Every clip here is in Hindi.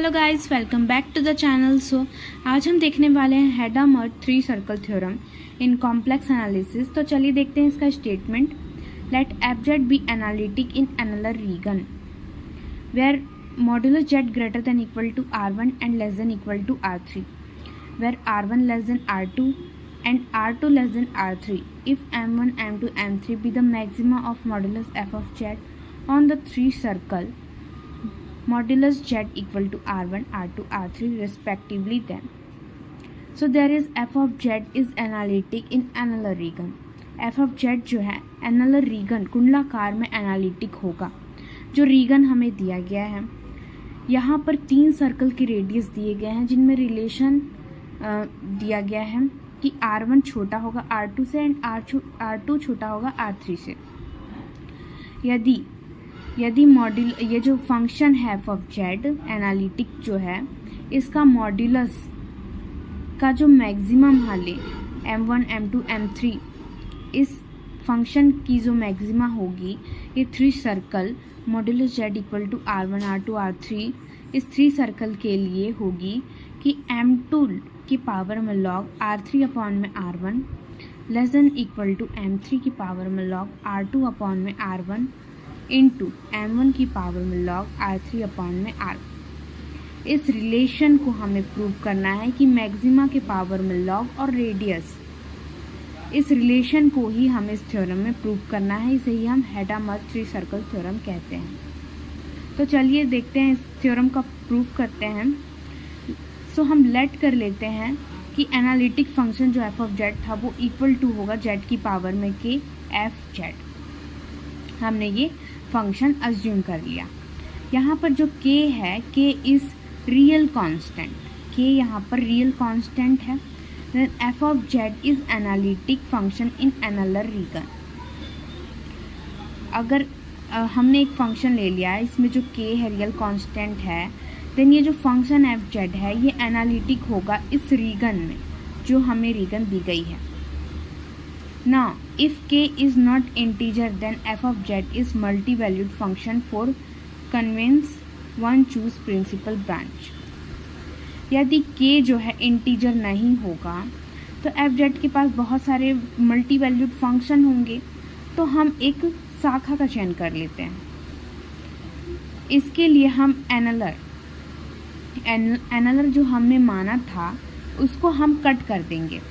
Hello guys, welcome back to the channel. So आज हम देखने वाले हैं Hadamard 3 circle theorem in complex analysis. तो चलिए देखते हैं इसका statement. Let f z be analytic in annular region where modulus z greater than equal to R1 and less than equal to R3, where R1 less than R2 and R2 less than R3 if M1, M2, M3 be the maxima of modulus f of z on the three circle modulus z equal to R1, R2, R3 respectively then. So there is f of z is analytic in annular region. f of z जो है annular region कुंडलाकार में analytic होगा। जो रीगन हमें दिया गया है, यहाँ पर 3 सर्कल के रेडियस दिए गए हैं जिनमें रिलेशन दिया गया है कि R1 छोटा होगा R2 से एंड R2 छोटा होगा R3 से। यदि मॉड्यूल ये जो फंक्शन है f ऑफ z एनालिटिक जो है, इसका मॉड्यूलस का जो मैक्सिमम हाले M1, M2, M3, इस फंक्शन की जो मैक्सिमा होगी ये 3 circle modulus z equal to R1, R2, R3 इस 3 सर्कल के लिए होगी कि M2 की पावर में लॉग R3 अपॉन में R1 less than equal to M3 की पावर में लॉग R2 अपॉन में R1 इंटू M1 की पावर में लॉग R3 अपॉन में R1। इस रिलेशन को हमें प्रूव करना है कि मैक्सिमा के पावर में लॉग और रेडियस, इस रिलेशन को ही हमें इस थ्योरम में प्रूव करना है। इसे ही हम हैडा-मर्ट 3 सर्कल थ्योरम कहते हैं। तो चलिए देखते हैं, इस थ्योरम का प्रूव करते हैं। सो हम लेट कर लेते हैं कि एनालिटिक फंक्शन जो f ऑफ z था वो इक्वल टू होगा z की पावर में k f z। हमने ये फंक्शन अज्यूम कर लिया। यहाँ पर जो k है, k is real constant, k यहाँ पर रियल कांस्टेंट है। Then f of z is analytic function in annular region. अगर हमने एक फंक्शन ले लिया है, इसमें जो k है रियल कांस्टेंट है, देन ये जो फंक्शन एफ जेड है ये एनालिटिक होगा इस रीगन में जो हमें रीगन दी गई है। Now if k is not integer then f of z is multi valued function for convenience one choose principal branch. यदि k जो है इंटीजर नहीं होगा तो एफ जेड के पास बहुत सारे मल्टी वैल्यूड फंक्शन होंगे, तो हम एक शाखा का चयन कर लेते हैं। इसके लिए हम एनालर जो हमने माना था उसको हम कट कर देंगे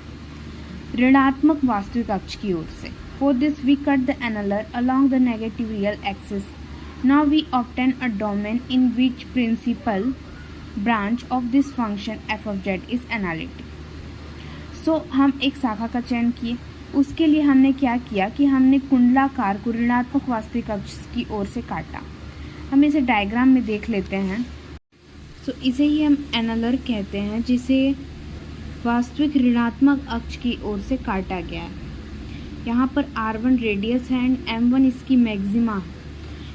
ऋणात्मक वास्तविक अक्ष की ओर से। For this we cut the annular along the negative real axis. Now we obtain a domain in which principal branch of this function f of z is analytic. So हम एक शाखा का चयन किए। उसके लिए हमने क्या किया कि हमने कुंडलाकार को ऋणात्मक वास्तविक अक्ष की ओर से काटा। हम इसे डायग्राम में देख लेते हैं। तो इसे ही हम एनालर कहते हैं, जिसे वास्तविक ऋणात्मक अक्ष की ओर से काटा गया है। यहाँ पर R1 रेडियस है एंड M1 इसकी मैक्सिमा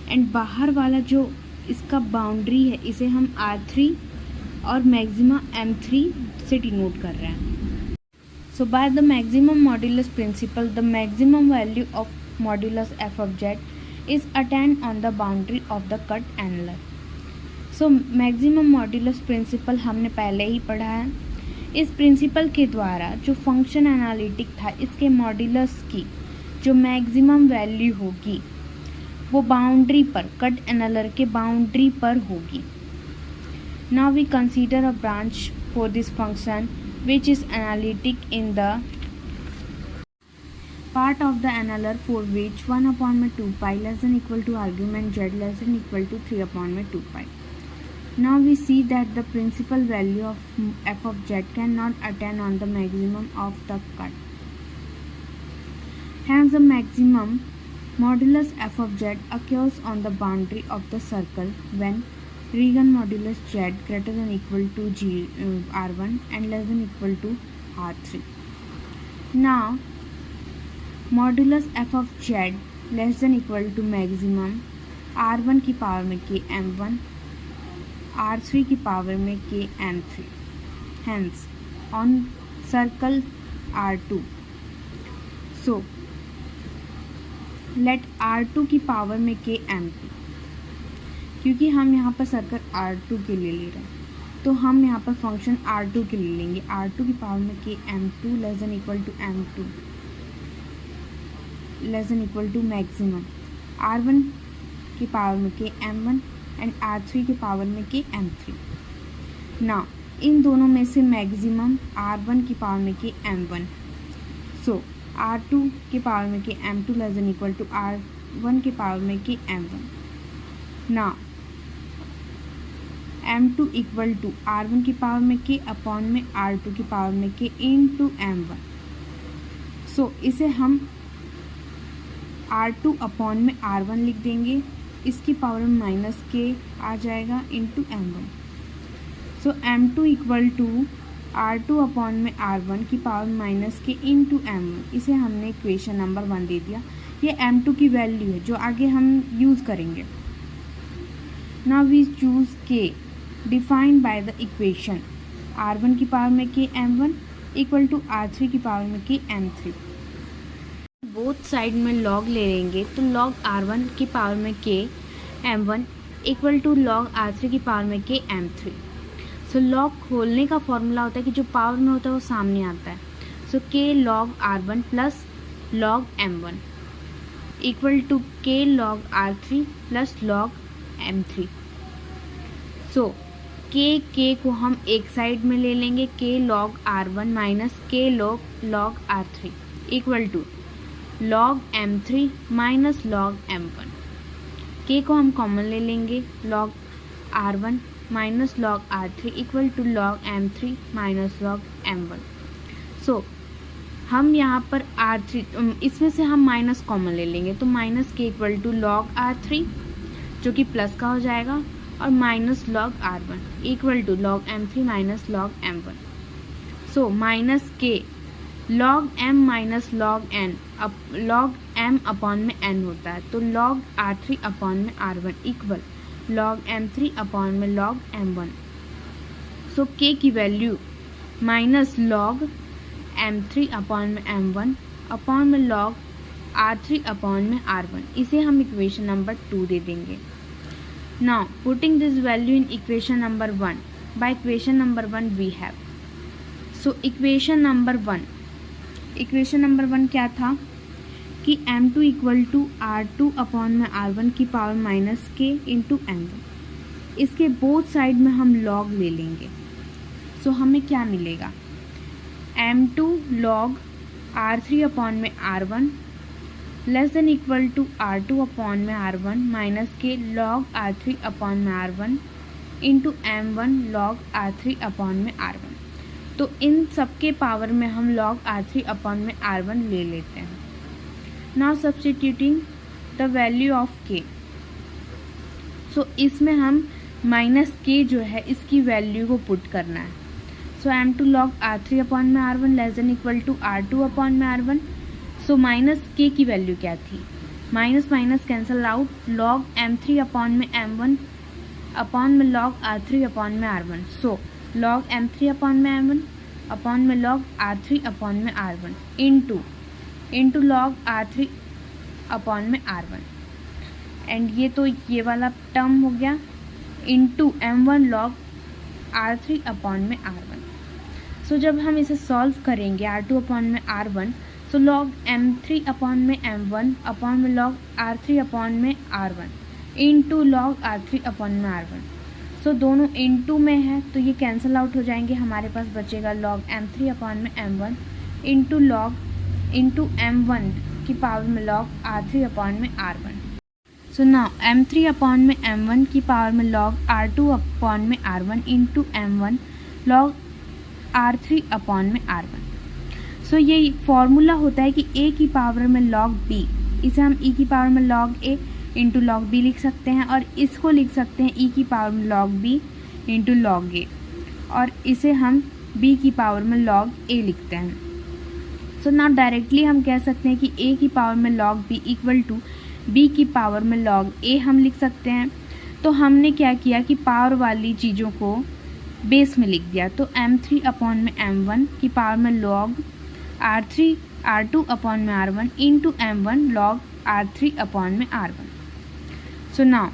एंड बाहर वाला जो इसका बाउंड्री है इसे हम R3 और मैक्सिमा M3 से डिनोट कर रहे हैं। So by the maximum modulus principle the maximum value of modulus f of z is attained on the boundary of the cut annular. So maximum modulus principle हमने पहले ही पढ़ा है। इस प्रिंसिपल के द्वारा जो फंक्शन एनालिटिक था, इसके मॉड्यूलस की जो मैक्सिमम वैल्यू होगी वो बाउंड्री पर, कट एनालर के बाउंड्री पर होगी। Now we consider a branch for this function which is analytic in the part of the analar for which 1 upon में 2 pi less than equal to argument z less than equal to 3 upon में 2 pi. Now we see that the principal value of f of z cannot attain on the maximum of the cut. Hence the maximum modulus f of z occurs on the boundary of the circle when region modulus z greater than equal to R1 and less than equal to R3. Now modulus f of z less than equal to maximum R1 की पावर में k M1, R3 की पावर में k M3, hence on circle R2। So let R2 की पावर में k M2, क्योंकि हम यहाँ पर सर्कल R2 के लिए ले रहे हैं। तो हम यहाँ पर फंक्शन R2 के ले लेंगे, R2 की पावर में k m2 less than equal to m2 less than equal to maximum, R1 की पावर में k m1 एंड R3 की पावर में k m3। ना इन दोनों में से मैक्सिमम R1 की पावर में k m1, सो R2 की पावर में k m2 less than equal to R1 की पावर में k m1। ना m2 इक्वल टू R1 की पावर में k अपॉन में R2 की पावर में k इंटू m1। सो इसे हम R2 अपॉन में R1 लिख देंगे, इसकी पावर में माइनस k आ जाएगा into m1। So m2 equal to R2 upon में R1 की power minus k into m1, इसे हमने इक्वेशन नंबर 1 दे दिया। ये m2 की वैल्यू है जो आगे हम यूज़ करेंगे। Now we choose k defined by the equation R1 की पावर में k m1 equal to R3 की पावर में k m3। बोथ साइड में log ले लेंगे तो log R1 की पावर में k m1 equal to log R3 की पावर में k m3। सो log खोलने का फॉर्मूला होता है कि जो पावर में होता है वो सामने आता है। So k log R1 plus log m1 equal to k log R3 plus log m3। So k को हम एक साइड में ले लेंगे, k log R1 minus k log R3 equal to log m3 minus log m1। k को हम कॉमन ले लेंगे, log R1 minus log R3 equal to log m3 minus log m1। So हम यहाँ पर R3 इसमें से हम माइनस कॉमन ले लेंगे तो minus k equal to log R3 जो कि प्लस का हो जाएगा और minus log R1 equal to log m3 minus log m1। So minus k log m minus log n log m upon में n होता है, तो log R3 अपॉन में R1 equal log m3 upon में log m1। सो k की value minus log m3 upon में m1 अपॉन में log R3 अपॉन में R1, इसे हम इक्वेशन नंबर 2 दे देंगे। Now putting this value in equation number 1, by equation number 1 we have, so equation number 1 क्या था कि m2 equal to R2 upon में R1 की power minus k into m1। इसके बोथ साइड में हम log ले लेंगे, सो हमें क्या मिलेगा, m2 log R3 अपॉन में R1 less than equal to R2 upon में R1 minus k log R3 upon में R1 into m1 log R3 upon में R1। तो इन सबके पावर में हम log R3 अपॉन में R1 ले लेते हैं। Now substituting the value of k, सो इसमें हम माइनस k जो है इसकी वैल्यू को पुट करना है। सो m2 log R3 अपॉन में R1 less than equal to R2 upon में R1। सो माइनस k की वैल्यू क्या थी, minus minus cancel out, log m3 upon में m1 अपॉन में log R3 अपॉन में R1। सो log m3 अपॉन में m1 अपॉन में log R3 अपॉन में R1 into log R3 upon में R1, एंड ये तो ये वाला टर्म हो गया into m1 log R3 upon में R1। सो जब हम इसे सॉल्व करेंगे R2 अपॉन में R1, सो log m3 अपॉन में m1 अपॉन में log R3 अपॉन में R1 into log R3 upon में R1। सो दोनों इंटू में है तो ये कैंसिल आउट हो जाएंगे, हमारे पास बचेगा log m3 अपॉन में m1 इंटू m1 की पावर में log R3 अपॉन में R1। So now m3 upon में m1 की पावर में log R2 अपॉन में R1 into m1 log R3 upon में R1। सो ये फॉर्मूला होता है कि a की पावर में log b, इसे हम e की पावर में log a into log b लिख सकते हैं, और इसको लिख सकते हैं e की पावर में log b into log a, और इसे हम b की पावर में log a लिखते हैं। सो नाउ डायरेक्टली हम कह सकते हैं कि a की पावर में log b equal to b की पावर में log a हम लिख सकते हैं। तो हमने क्या किया कि पावर वाली चीज़ों को बेस में लिख दिया, तो m3 अपॉन में m1 की पावर में log R2 अपॉन में R1 into m1 log R3 upon में R1। सो नाउ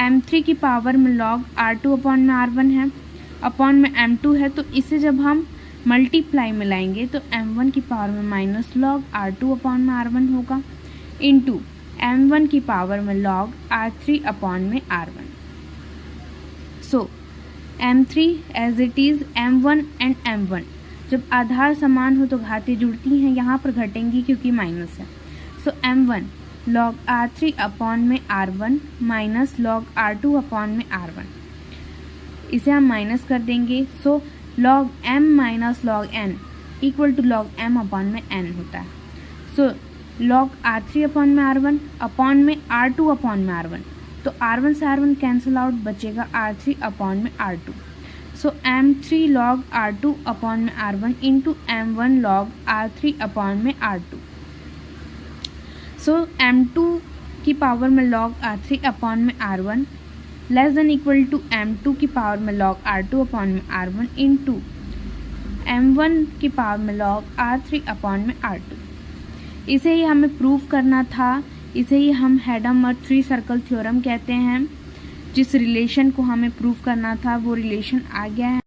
m3 की पावर में log R2 अपॉन में R1 है, अपॉन में m2 है, तो इसे जब हम मल्टीप्लाई में लाएंगे तो m1 की पावर में माइनस लॉग r2 अपॉन में r1 होगा, इंटू m1 की पावर में लॉग r3 अपॉन में r1। So m3 as it is m1 and m1, जब आधार समान हो तो घातें जुड़ती हैं, यहाँ पर घटेंगी क्योंकि माइनस है। सो m1 लॉग r3 अपॉन में r1 minus log r2 upon में r1, इसे हम माइनस कर देंगे। So log m minus log n equal to log m upon में n होता है। सो लॉग r3 अपॉन में r1 अपॉन में r2 अपॉन में r1, तो r1 से r1 कैंसिल आउट, बचेगा r3 अपॉन में r2। सो m3 लॉग r2 अपॉन में r1 into m1 log r3 upon में r2। सो m2 की पावर में लॉग r3 अपॉन में r1 less than equal to m2 की पावर में लॉग r2 अपॉन में r1 इंटू m1 की पावर में लॉग r3 अपॉन में r2। इसे ही हमें प्रूव करना था, इसे ही हम हेडम और 3 सर्कल थ्योरम कहते हैं। जिस रिलेशन को हमें प्रूव करना था वो रिलेशन आ गया है।